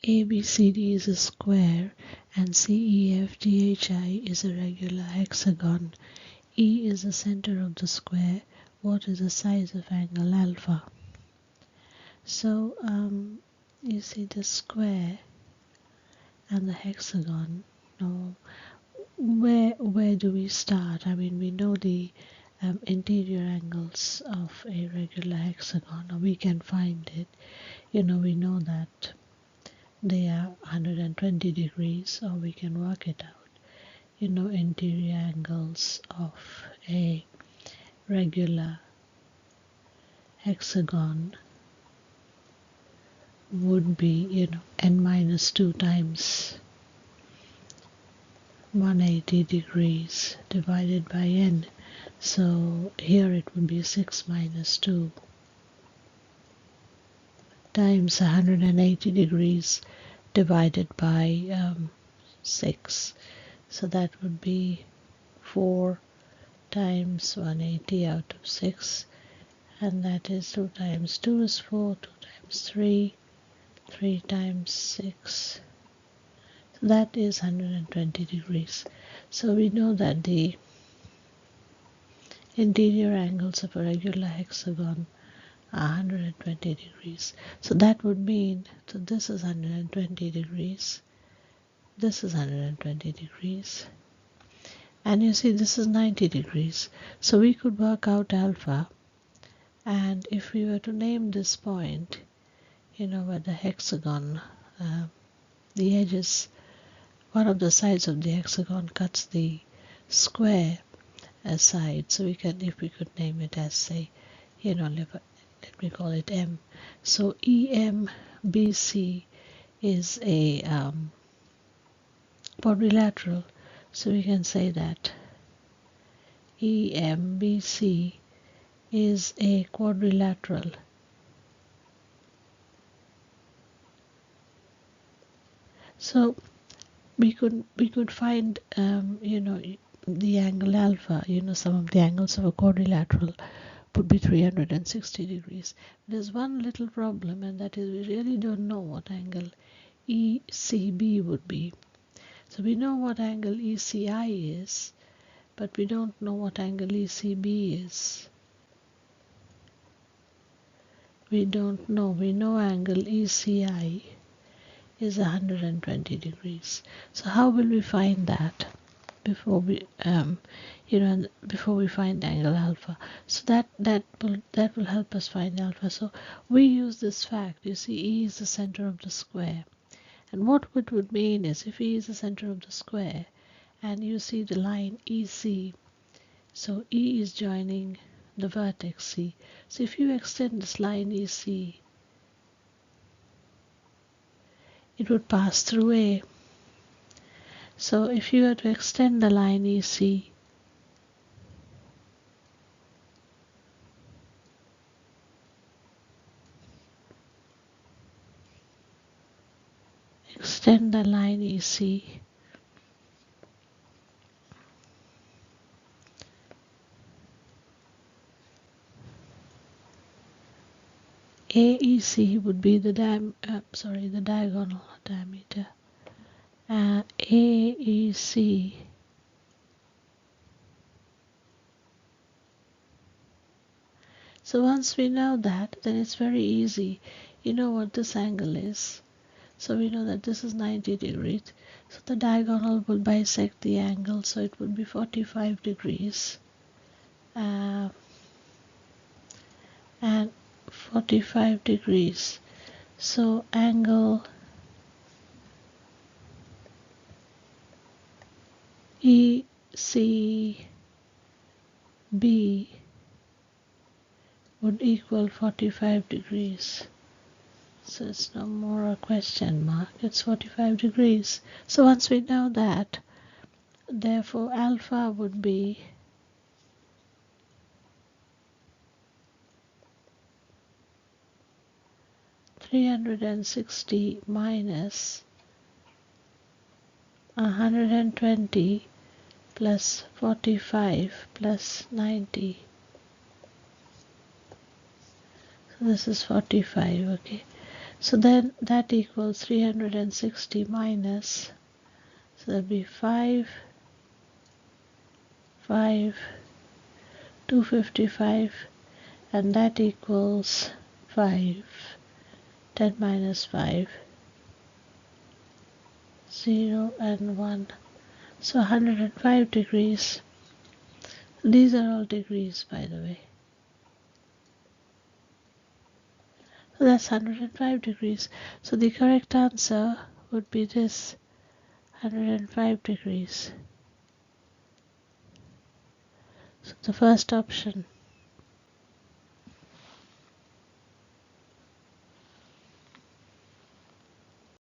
ABCD is a square and CEFGHI is a regular hexagon. E is the center of the square. What is the size of angle alpha? So you see the square and the hexagon. Now where do we start? I mean, we know the interior angles of a regular hexagon, or we can find it. We know that they are 120 degrees, or we can work it out. Interior angles of a regular hexagon would be, n minus 2 times 180 degrees divided by n. So here it would be 6 minus 2 times 180 degrees divided by 6. So that would be 4 times 180 out of 6, and that is 2 times 2 is 4, 2 times 3, 3 times 6. So that is 120 degrees. So we know that the interior angles of a regular hexagon are 120 degrees. So that would mean, so this is 120 degrees, this is 120 degrees, and you see this is 90 degrees. So we could work out alpha, and if we were to name this point, where the hexagon, the edges, one of the sides of the hexagon cuts the square side, so if we could name it as, say, let me call it M. So EMBC is a quadrilateral, so we can say that EMBC is a quadrilateral. So we could find the angle alpha. Some of the angles of a quadrilateral would be 360 degrees. There's one little problem, and that is we really don't know what angle ECB would be. So we know what angle ECI is, but we don't know what angle ECB is. We don't know. We know angle ECI is 120 degrees. So how will we find that before we before we find angle alpha? So that will help us find alpha. So we use this fact. You see, E is the center of the square, and what it would mean is, if E is the center of the square and you see the line EC, so E is joining the vertex C. So if you extend this line EC, it would pass through A. So if you were to extend the line EC, extend the line EC, AEC would be the diagonal diameter. AEC So once we know that, then it's very easy. You know what this angle is. So we know that this is 90 degrees. So the diagonal will bisect the angle. So it would be 45 degrees. And 45 degrees. So angle ECB would equal 45 degrees. So it's no more a question mark, it's 45 degrees. So once we know that, therefore alpha would be (360 minus 120 plus 45 plus 90). So this is 45, okay. So then that equals 360 minus, so that'll be 5, 5, 255, and that equals 5, 10 minus 5, 0 and 1. So 105 degrees. These are all degrees, by the way. So that's 105 degrees. So the correct answer would be this, 105 degrees. So the first option.